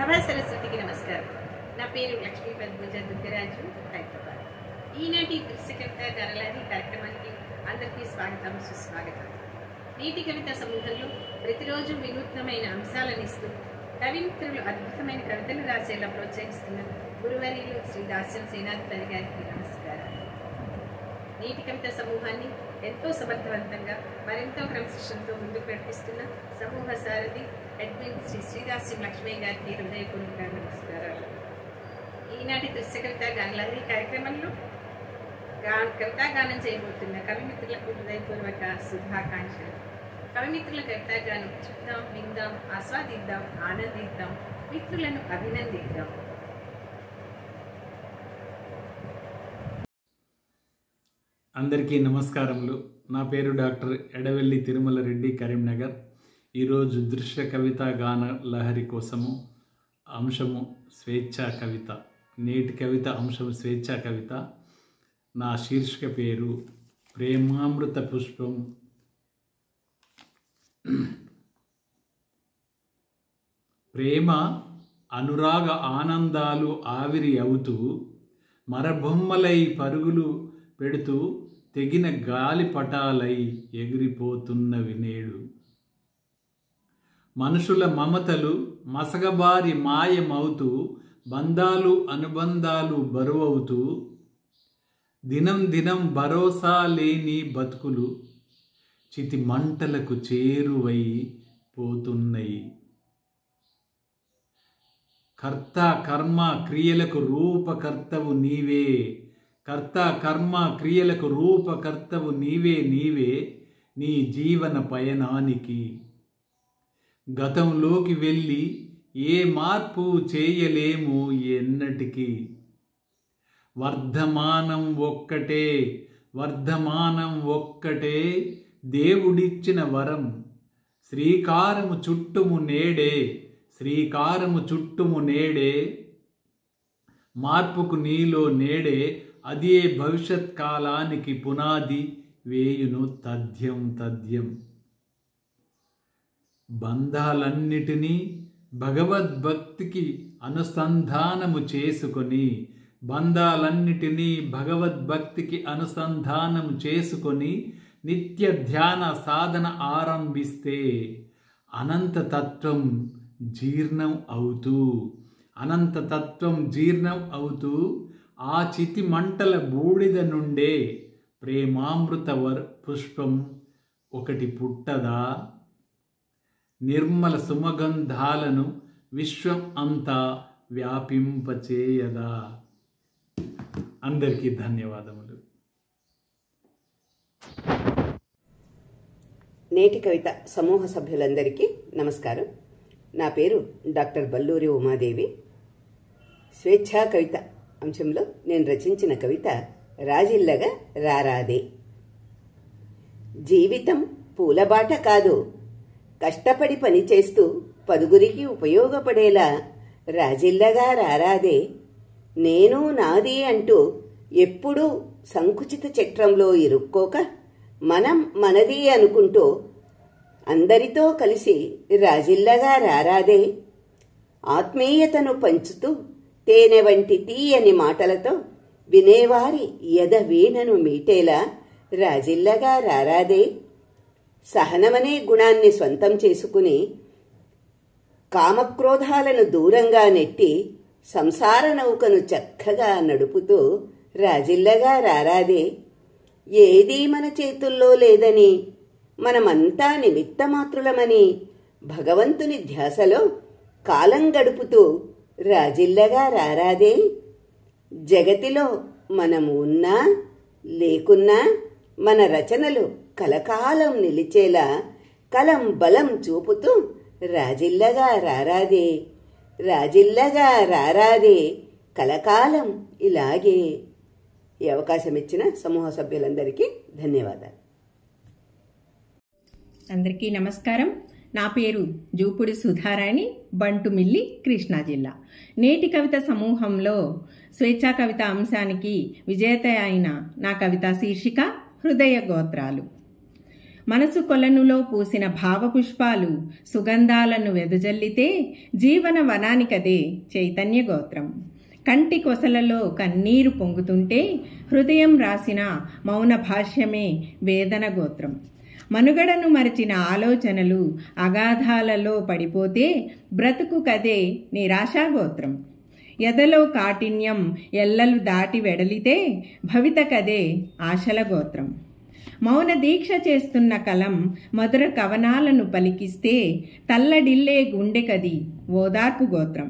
సభా సరస్వతికి నమస్కారం. నా పేరు లక్ష్మీ పద్మజ దుగ్గరాజు, హైదరాబాద్. ఈనాటి దృశ్య కవిత గరలాది కార్యక్రమానికి అందరికీ స్వాగతం, సుస్వాగతం. నీటి కవిత సమూహంలో ప్రతిరోజు వినూత్నమైన అంశాలను ఇస్తూ కవిమిత్రులు అద్భుతమైన కవితలు రాసేలా ప్రోత్సహిస్తున్న గురువర్యులు శ్రీ దాస్యం సేనాధిపతి గారికి నమస్కారం. నీటి కవిత సమూహాన్ని ఎంతో సమర్థవంతంగా మరెంతో క్రమశిక్షణతో ముందుకు నడిపిస్తున్న సమూహ సారథి అడ్మిన్ శ్రీ శ్రీదాస్యం లక్ష్మయ్య గారికి హృదయపూర్వక నమస్కారాలు. ఈనాటి దృశ్య కవిత గానలహరి కార్యక్రమంలో కవితాగానం చేయబోతున్న కవిమిత్రులకు హృదయపూర్వక శుభాకాంక్షలు. కవిమిత్రుల కవితాగానం చూద్దాం, విందాం, ఆస్వాదిద్దాం, ఆనందిద్దాం, మిత్రులను అభినందిద్దాం. అందరికీ నమస్కారములు. నా పేరు డాక్టర్ ఎడవెల్లి తిరుమల రెడ్డి, కరీంనగర్. ఈరోజు దృశ్య కవిత గాన లహరి కోసము అంశము స్వేచ్ఛా కవిత. నేటి కవిత అంశము స్వేచ్ఛా కవిత. నా శీర్షిక పేరు ప్రేమామృత పుష్పం. ప్రేమ అనురాగ ఆనందాలు ఆవిరి అవుతూ మరబొమ్మలై పరుగులు పెడుతూ తెగిన గాలిపటాలై ఎగిరిపోతున్నవి నేడు. మనుషుల మమతలు మసగబారి మాయమవుతూ బంధాలు అనుబంధాలు బరువవుతూ దినం దినం భరోసా లేని బతుకులు చితి మంటలకు చేరువై పోతున్నాయి. కర్త కర్మ క్రియలకు రూపకర్తవు నీవే, కర్త కర్మ క్రియలకు రూపకర్తవు నీవే నీవే నీ జీవన పయనానికి. గతంలోకి వెళ్ళి ఏ మార్పు చేయలేము ఎన్నటికీ. వర్ధమానం ఒక్కటే, వర్ధమానం ఒక్కటే దేవుడిచ్చిన వరం. శ్రీకారము చుట్టుము నేడే, శ్రీకారము చుట్టుము నేడే. మార్పుకు నీలో నేడే, అదే భవిష్యత్ కాలానికి పునాది వేయును తథ్యం తథ్యం. బంధాలన్నిటినీ భగవద్భక్తికి అనుసంధానము చేసుకొని, బంధాలన్నిటినీ భగవద్భక్తికి అనుసంధానము చేసుకొని నిత్య ధ్యాన సాధన ఆరంభిస్తే అనంతతత్వం జీర్ణం అవుతూ, అనంతతత్వం జీర్ణం అవుతూ ఆ చితి మంటల బూడిద నుండే ప్రేమామృత పుష్పం ఒకటి పుట్టదా? నిర్మల సుమగంధాలను విశ్వం అంతా వ్యాపింపచేయదా? అందరికీ ధన్యవాదములు. నేటి కవిత సమూహ సభ్యులందరికీ నమస్కారం. నా పేరు డాక్టర్ బల్లూరి ఉమాదేవి. స్వేచ్ఛా కవిత అంశంలో నేను రచించిన కవిత రాజిల్లగా రారాదే. జీవితం పూలబాట కాదు, కష్టపడి పనిచేస్తూ పదుగురికి ఉపయోగపడేలా రాజిల్లగా రారాదే. నేను నాది అంటూ ఎప్పుడూ సంకుచిత చక్రంలో ఇరుక్కోక మనం మనది అనుకుంటూ అందరితో కలిసి రాజిల్లగా రారాదే. ఆత్మీయతను పంచుతూ తేనె వంటి తీయని మాటలతో వినేవారి ఎద వీణను మీటేలా రాజిల్లగా రారాదే. సహనమనే గుణాన్ని స్వంతం చేసుకుని కామక్రోధాలను దూరంగా నెట్టి సంసార నౌకను చక్కగా నడుపుతూ రాజిల్లగా రారాదే. ఏదీ మన చేతుల్లో లేదని, మనమంతా నిమిత్తమాత్రులమని భగవంతుని ధ్యాసలో కాలం గడుపుతూ రాజిల్లగా రారాదే. జగతిలో మనము ఉన్నా లేకున్నా మన రచనలు కలకాలం నిలిచేలా కలం బలం చూపుతూ రాజిల్లగా రారాదే, రాజిల్లగా రారాదే, కలకాలం ఇలాగే. ఈ అవకాశం ఇచ్చిన సమూహ సభ్యులందరికీ ధన్యవాదాలు. అందరికీ నమస్కారం. నా పేరు జూపుడి సుధారాణి, బంటుమిల్లి, కృష్ణా జిల్లా. నేటి కవిత సమూహంలో స్వేచ్ఛా కవిత అంశానికి విజేత అయిన నా కవిత శీర్షిక హృదయ గోత్రాలు. మనసు కొలనులో పూసిన భావపుష్పాలు సుగంధాలను వెదజల్లితే జీవన వనానికదే చైతన్య గోత్రం. కంటి కొసలలో కన్నీరు పొంగుతుంటే హృదయం రాసిన మౌన భాష్యమే వేదన గోత్రం. మనుగడను మరచిన ఆలోచనలు అగాధాలలో పడిపోతే బ్రతుకు కదే నిరాశా గోత్రం. ఎదలో కాఠిన్యం ఎల్లలు దాటి వెడలితే భవిత కదే ఆశల గోత్రం. మౌన దీక్ష చేస్తున్న కలం మధుర కవనాలను పలికిస్తే తల్లడిల్లే గుండెకది ఓదార్పు గోత్రం.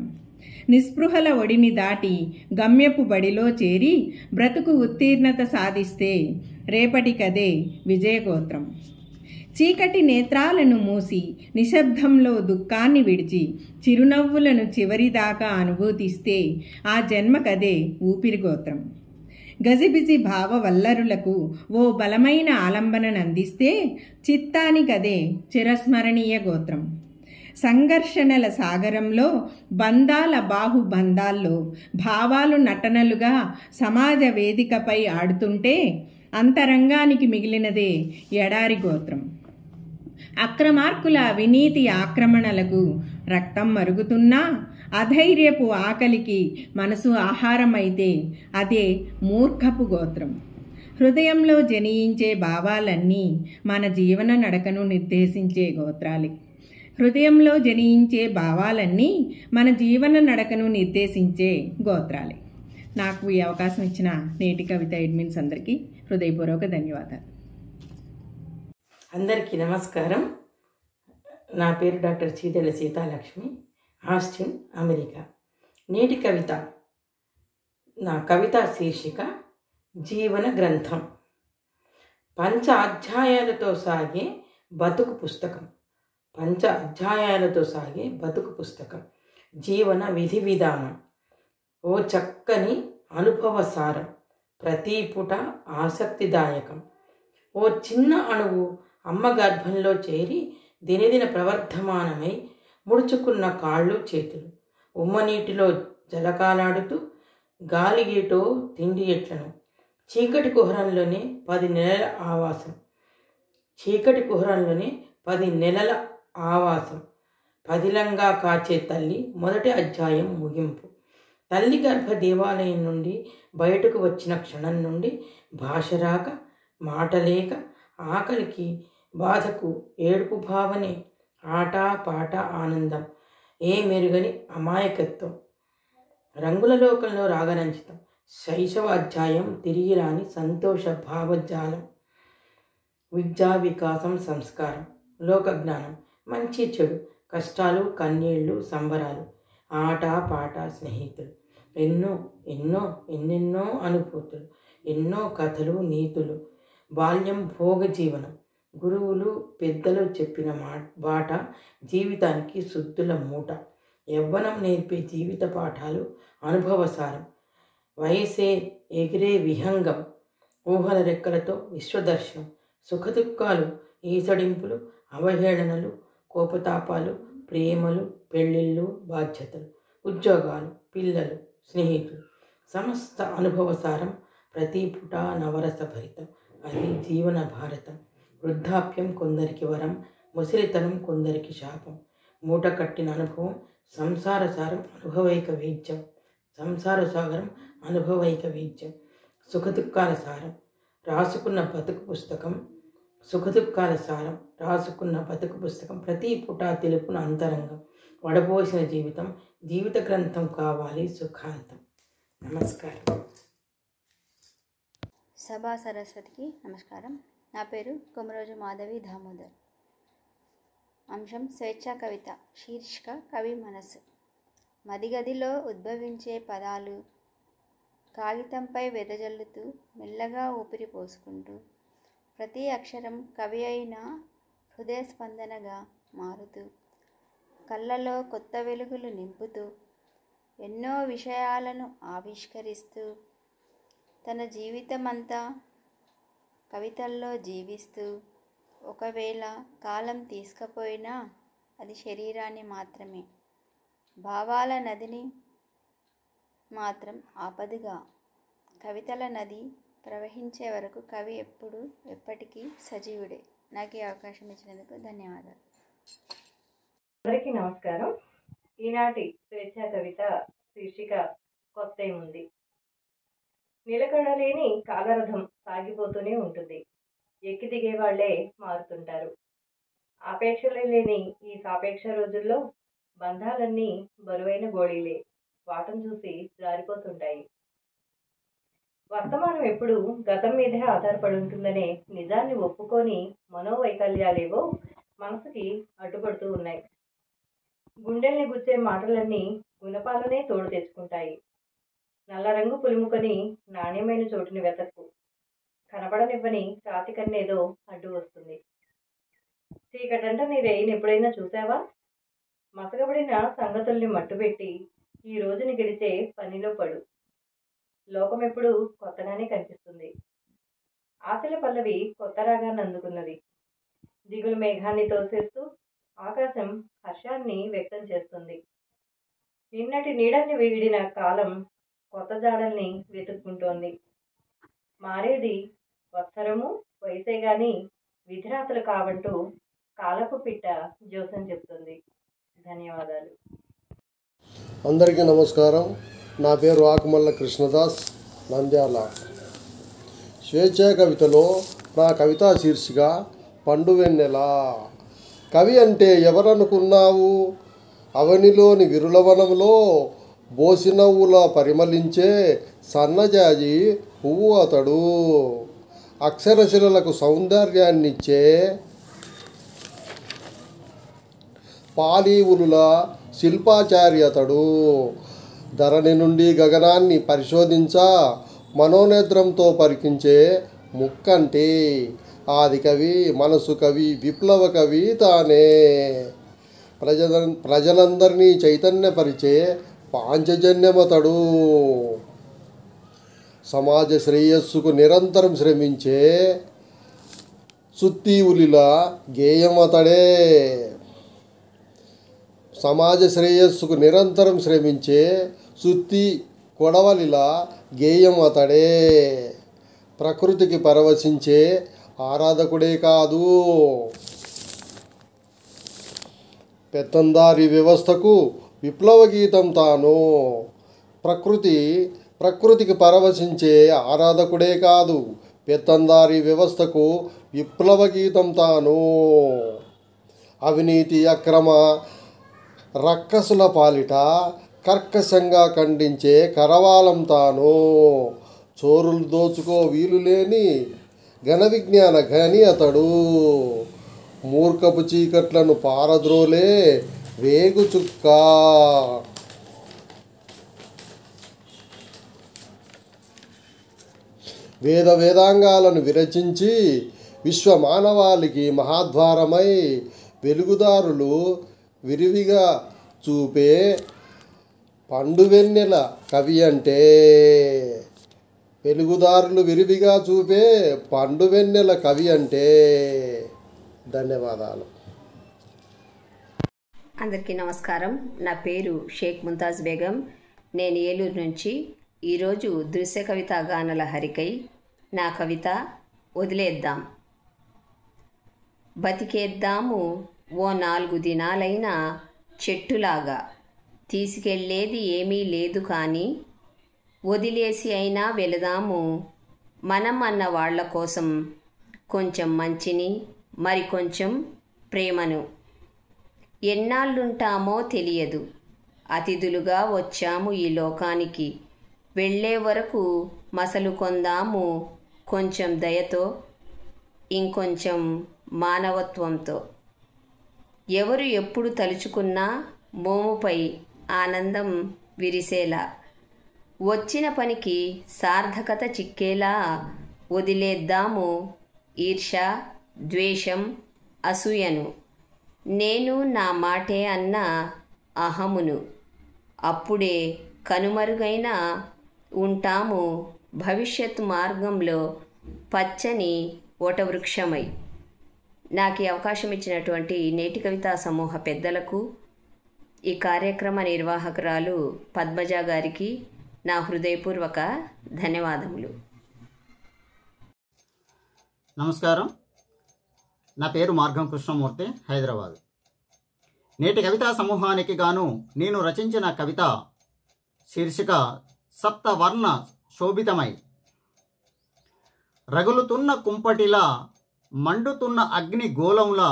నిస్పృహల ఒడిని దాటి గమ్యపు బడిలో చేరి బ్రతుకు ఉత్తీర్ణత సాధిస్తే రేపటికదే విజయగోత్రం. చీకటి నేత్రాలను మూసి నిశ్శబ్దంలో దుఃఖాన్ని విడిచి చిరునవ్వులను చివరిదాకా అనుభూతిస్తే ఆ జన్మకదే ఊపిరిగోత్రం. గజిబిజి భావ వల్లరులకు ఓ బలమైన ఆలంబననందిస్తే చిత్తానికదే చిరస్మరణీయ గోత్రం. సంఘర్షణల సాగరంలో బంధాల బాహుబంధాల్లో భావాలు నటనలుగా సమాజ వేదికపై ఆడుతుంటే అంతరంగానికి మిగిలినదే ఎడారి గోత్రం. అక్రమార్కుల అవినీతి ఆక్రమణలకు రక్తం మరుగుతున్నా అధైర్యపు ఆకలికి మనసు ఆహారమైతే అదే మూర్ఖపు గోత్రం. హృదయంలో జనించే భావాలన్నీ మన జీవన నడకను నిర్దేశించే గోత్రాలే. హృదయంలో జనించే భావాలన్నీ మన జీవన నడకను నిర్దేశించే గోత్రాలే. నాకు ఈ అవకాశం ఇచ్చిన నేటి కవిత అడ్మిన్స్ అందరికీ హృదయపూర్వక ధన్యవాదాలు. అందరికీ నమస్కారం. నా పేరు డాక్టర్ చీదెళ్ళ సీతాలక్ష్మి, ఆస్టిన్, అమెరికా. నేటి కవిత, నా కవిత శీర్షిక జీవన గ్రంథం. పంచ అధ్యాయాలతో సాగే బతుకు పుస్తకం. పంచ అధ్యాయాలతో సాగే బతుకు పుస్తకం. జీవన విధి విధానం ఓ చక్కని అనుభవ సారం. ప్రతి పుట ఆసక్తిదాయకం. ఓ చిన్న అణువు అమ్మ గర్భంలో చేరి దినదిన ప్రవర్ధమానమై ముడుచుకున్న కాళ్ళు చేతులు ఉమ్మనీటిలో జలకాలాడుతూ గాలిగీటో తిండి ఎట్లను. చీకటి కుహరంలోనే 10 నెలల ఆవాసం. చీకటి కుహరంలోనే 10 నెలల ఆవాసం. పదిలంగా కాచే తల్లి మొదటి అధ్యాయం ముగింపు. తల్లి గర్భ దేవాలయం నుండి బయటకు వచ్చిన క్షణం నుండి భాష రాక, మాట లేక, ఆకలికి, బాధకు, ఏడుపు భావనే, ఆట పాట ఆనందం, ఏ మెరుగని అమాయకత్వం. రంగుల లోకంలో రాగరంజితం. శైశవ అధ్యాయం తిరిగి రాని సంతోష భావజాలం. విద్యా వికాసం, సంస్కారం, లోకజ్ఞానం, మంచి చెడు, కష్టాలు, కన్నీళ్లు, సంబరాలు, ఆట పాట, స్నేహితులు, ఎన్నెన్నో అనుభూతులు, ఎన్నో కథలు, నీతులు. బాల్యం భోగ జీవనం. గురువులు పెద్దలు చెప్పిన బాట జీవితానికి శుద్ధుల మూట. యవ్వనం నేర్పే జీవిత పాఠాలు అనుభవసారం. వయసే ఎగిరే విహంగం. ఊహల రెక్కలతో విశ్వదర్శనం. సుఖదుఖాలు, ఈసడింపులు, అవహేళనలు, కోపతాపాలు, ప్రేమలు, పెళ్ళిళ్ళు, బాధ్యతలు, ఉద్యోగాలు, పిల్లలు, స్నేహితులు. సమస్త అనుభవసారం. ప్రతి పుట నవరస భరితం. అది జీవన భారతం. వృద్ధాప్యం కొందరికి వరం, ముసలితనం కొందరికి శాపం. మూట కట్టిన అనుభవం సంసార సారం, అనుభవైక వేద్యం. సంసార సాగరం, అనుభవైక వేద్యం. సుఖదుఖాల సారం రాసుకున్న బతుకు పుస్తకం. సుఖదుఖాల సారం రాసుకున్న బతుకు పుస్తకం. ప్రతి పుట తెలుపున అంతరంగం. వడబోసిన జీవితం జీవిత గ్రంథం కావాలి సుఖాంతం. నమస్కారం. సభా సరస్వతికి నమస్కారం. నా పేరు కొమరోజు మాధవి దామోదర్. అంశం స్వేచ్ఛా కవిత. శీర్షిక కవి మనసు. మదిగదిలో ఉద్భవించే పదాలు కాగితంపై వెదజల్లుతూ మెల్లగా ఊపిరి పోసుకుంటూ ప్రతి అక్షరం కవి అయిన హృదయ స్పందనగా మారుతూ కళ్ళలో కొత్త వెలుగులు నింపుతూ ఎన్నో విషయాలను ఆవిష్కరిస్తూ తన జీవితమంతా కవితల్లో జీవిస్తూ ఒకవేళ కాలం తీసుకుపోయినా అది శరీరాన్ని మాత్రమే, భావాల నదిని మాత్రం ఆపదుగా. కవితల నది ప్రవహించే వరకు కవి ఎప్పటికీ సజీవుడే. నాకు ఈ అవకాశం ఇచ్చినందుకు ధన్యవాదాలు. అందరికీ నమస్కారం. ఈనాటి స్వేచ్ఛా కవిత శీర్షిక కొత్త ఏముంది. నిలకడలేని కాలరథం సాగిపోతూనే ఉంటుంది. ఎక్కి దిగే వాళ్లే మారుతుంటారు. ఆపేక్షలే లేని ఈ సాపేక్ష రోజుల్లో బంధాలన్నీ బరువైన గోళీలే, వాటం చూసి జారిపోతుంటాయి. వర్తమానం ఎప్పుడు గతం మీదే ఆధారపడి ఉంటుందనే నిజాన్ని ఒప్పుకొని మనోవైకల్యాలేవో మనసుకి అడ్డుపడుతూ ఉన్నాయి. గుండెల్ని గుచ్చే మాటలన్నీ గుణపాలనే తోడు తెచ్చుకుంటాయి. నల్ల రంగు పులుముకొని నాణ్యమైన చోటుని వెతక్కు, కనపడనివ్వని రాతి కన్నేదో అడ్డు వస్తుంది. చీకటంట నీ రేయిని ఎప్పుడైనా చూసావా? మసకబడిన సంగతుల్ని మట్టుపెట్టి ఈ రోజుని గడిచే పనిలో పడు. లోకం ఎప్పుడు కొత్తగానే కనిపిస్తుంది. ఆశల పల్లవి కొత్త రాగాన్ని అందుకున్నది. దిగులు మేఘాన్ని తోసేస్తూ ఆకాశం హర్షాన్ని వ్యక్తం చేస్తుంది. నిన్నటి నీడల్ని వీడిన కాలం కొత్త జాడల్ని వెతుక్కుంటోంది. మారేది వత్సరము వయసే గాని విధిరాతలు కావంటూ కాలపు పిట్ట జోసం చెప్తుంది. ధన్యవాదాలు. అందరికీ నమస్కారం. నా పేరు ఆకుమల్ల కృష్ణదాస్, నంద్యాల. స్వేచ్ఛా కవితలో నా కవితా శీర్షిక పండువెన్నెల. కవి అంటే ఎవరనుకున్నావు? అవనిలోని విరులవనంలో బోసినవ్వుల పరిమళించే సన్నజాజి పువ్వు అతడు. అక్షరశిలలకు సౌందర్యాన్నిచ్చే పాలీవులుల శిల్పాచారి అతడు. ధరణి నుండి గగనాన్ని పరిశోధించా మనోనేత్రంతో పరికించే ముక్కంటి ఆది కవి, మనసు కవి, విప్లవ కవి తానే. ప్రజలందరినీ చైతన్యపరిచే పాంచజన్యమతడు. సమాజ శ్రేయస్సుకు నిరంతరం శ్రమించే సుత్తీవులిల గేయమతడే. సమాజ శ్రేయస్సుకు నిరంతరం శ్రమించే సుత్తి కొడవలిలా గేయం అతడే. ప్రకృతికి పరవశించే ఆరాధకుడే కాదు, పెత్తందారి వ్యవస్థకు విప్లవ గీతం తాను. ప్రకృతికి పరవశించే ఆరాధకుడే కాదు, పెత్తందారి వ్యవస్థకు విప్లవ గీతం తాను. అవినీతి అక్రమ రక్కసుల పాలిట కర్కశంగా ఖండించే కరవాలం తాను. చోరులు దోచుకో వీలు లేని ఘన విజ్ఞాన ఘని అతడు. మూర్ఖపు చీకట్లను పారద్రోలే వేగు చుక్క. వేదాంగాలను విరచించి విశ్వమానవాళికి మహాద్వారమై వెలుగుదారులు విరివిగా చూపే పండువెన్నెల కవి అంటే. వెలుగుదారులు విరివిగా చూపే పండువెన్నెల కవి అంటే. ధన్యవాదాలు. అందరికీ నమస్కారం. నా పేరు షేక్ ముంతాజ్ బేగం. నేను ఏలూరు నుంచి. ఈరోజు దృశ్య కవిత గానల హరికై నా కవిత వదిలేద్దాం. బతికేద్దాము ఓ 4 దినాలైనా చెట్టులాగా, తీసుకెళ్ళేది ఏమీ లేదు కానీ వదిలేసి అయినా వెళదాము మనం అన్న వాళ్ళ కోసం. కొంచెం మంచిని, మరికొంచెం ప్రేమను. ఎన్నాళ్ళుంటామో తెలియదు, అతిథులుగా వచ్చాము ఈ లోకానికి. వెళ్ళే వరకు మసలు కొందాము కొంచెం దయతో, ఇంకొంచెం మానవత్వంతో. ఎవరు ఎప్పుడు తలుచుకున్నా మోముపై ఆనందం విరిసేలా, వచ్చిన పనికి సార్థకత చిక్కేలా వదిలేద్దాము ఈర్ష, ద్వేషం, అసూయను. నేను నా మాటే అన్న అహమును. అప్పుడే కనుమరుగైన ఉంటాము భవిష్యత్ మార్గంలో పచ్చని వటవృక్షమై. నాకు ఈ అవకాశం ఇచ్చినటువంటి నేటి కవితా సమూహ పెద్దలకు, ఈ కార్యక్రమ నిర్వాహకురాలు పద్మజ గారికి నా హృదయపూర్వక ధన్యవాదములు. నమస్కారం. నా పేరు మార్గం కృష్ణమూర్తి, హైదరాబాద్. నేటి కవితా సమూహానికి గాను నేను రచించిన కవిత శీర్షిక సప్తవర్ణ శోభితమై. రగులుతున్న కుంపటిలా, మండుతున్న అగ్ని గోళంలా,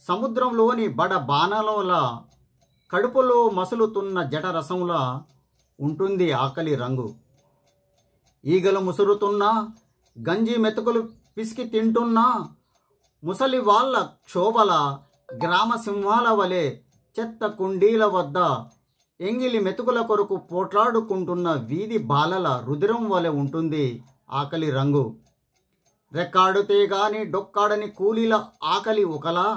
సముద్రంలోని బడ బాణంలా, కడుపులో మసులుతున్న జఠరసంలా ఉంటుంది ఆకలి రంగు. ఈగలు ముసురుతున్నా, గంజి మెతుకులు పిసికి తింటున్నా, ముసలి వాళ్ళ క్షోభల, గ్రామ సింహాల వలె చెత్త కుండీల వద్ద ఎంగిలి మెతుకుల కొరకు పోట్లాడుకుంటున్న వీధి బాలల రుధిరం వలె ఉంటుంది ఆకలి రంగు. రెక్కాడితే గాని డొక్కాడని కూలీల ఆకలి ఒకలా,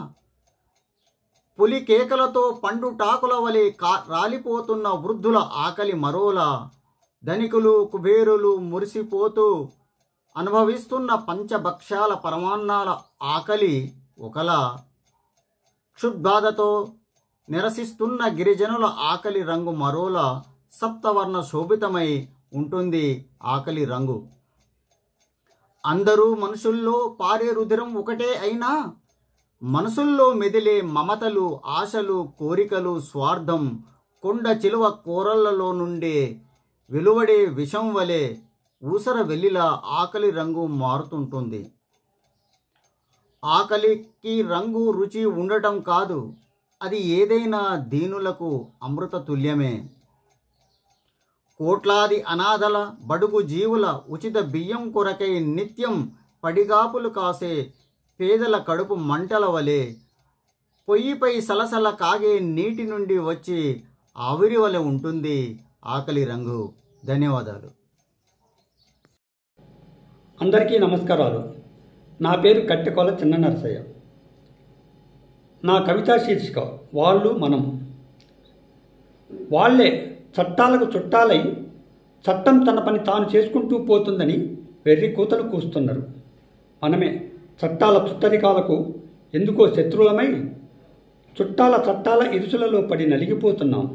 పులి కేకలతో పండు టాకుల వలె రాలిపోతున్న వృద్ధుల ఆకలి మరోలా, ధనికులు కుబేరులు మురిసిపోతూ అనుభవిస్తున్న పంచభక్ష్యాల పరమాన్నాల ఆకలి ఒకలా, క్షుద్బాధతో నిరసిస్తున్న గిరిజనుల ఆకలి రంగు మరోలా సప్తవర్ణ శోభితమై ఉంటుంది ఆకలి రంగు. అందరూ మనుషుల్లో పారే రుధిరం ఒకటే అయినా, మనసుల్లో మెదిలే మమతలు, ఆశలు, కోరికలు, స్వార్థం కొండ చిలువ కోరళ్లలో నుండే వెలువడే విషం వలె ఊసర వెల్లిలా ఆకలి రంగు మారుతుంటుంది. ఆకలికి రంగు రుచి ఉండటం కాదు, అది ఏదైనా దీనులకు అమృత తుల్యమే. కోట్లాది అనాథల, బడుగు జీవుల ఉచిత బియ్యం కొరకై నిత్యం పడిగాపులు కాసే పేదల కడుపు మంటల వలె, పొయ్యిపై సలసల కాగే నీటి నుండి వచ్చి ఆవిరి వలె ఉంటుంది ఆకలి రంగు. ధన్యవాదాలు. అందరికీ నమస్కారాలు. నా పేరు కట్టెకొల చిన్న నరసయ్య. నా కవితా శీర్షిక వాళ్ళు మనం. వాళ్లే చట్టాలకు చుట్టాలై చట్టం తన పని తాను చేసుకుంటూ పోతుందని వెర్రి కూతలు కూస్తున్నారు. మనమే చట్టాల చుట్టరికాలకు ఎందుకో శత్రువులమై చట్టాల ఇరుసులలో పడి నలిగిపోతున్నాం.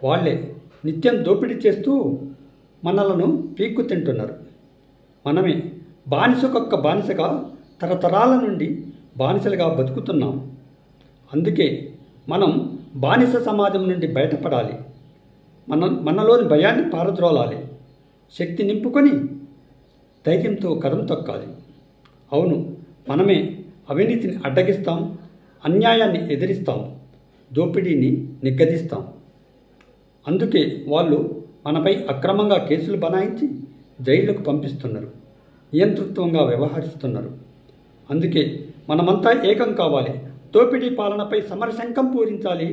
వాళ్లే నిత్యం దోపిడీ చేస్తూ మనలను పీక్కు తింటున్నారు. మనమే బానిసకొక్క బానిసగా తరతరాల నుండి బానిసలుగా బతుకుతున్నాం. అందుకే మనం బానిస సమాజం నుండి బయటపడాలి. మనలోని భయాన్ని పారద్రోలాలి. శక్తి నింపుకొని ధైర్యంతో కదం తొక్కాలి. అవును, మనమే అవినీతిని అడ్డగిస్తాం, అన్యాయాన్ని ఎదిరిస్తాం, దోపిడీని నిగ్గదీస్తాం. అందుకే వాళ్ళు మనపై అక్రమంగా కేసులు బనాయించి జైళ్లకు పంపిస్తున్నారు, నియంతృత్వంగా వ్యవహరిస్తున్నారు. అందుకే మనమంతా ఏకం కావాలి. దోపిడీ పాలనపై సమరశంఖం పూరించాలి.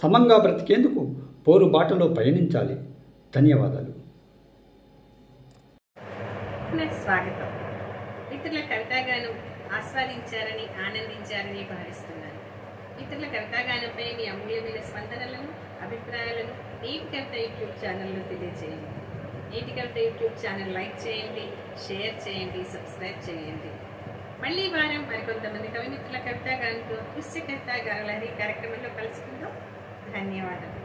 సమంగా బ్రతికేందుకు పోరు బాటలో పయనించాలి. ధన్యవాదాలు. స్వాగతం. మిత్రుల కవితాగానం ఆస్వాదించారని, ఆనందించారని భావిస్తున్నాను. మిత్రుల కవితాగానంపై మీ అమూల్యమైన స్పందనలను, అభిప్రాయాలను నేటి కవిత యూట్యూబ్ ఛానల్లో తెలియజేయండి. నేటి కవిత యూట్యూబ్ ఛానల్ లైక్ చేయండి, షేర్ చేయండి, సబ్స్క్రైబ్ చేయండి. మళ్ళీ వారం మరికొంతమంది కవిమిత్రుల కవితాగానంతో దృశ్య కవితా గానలహరి కార్యక్రమంలో కలుసుకుందాం. ధన్యవాదాలు.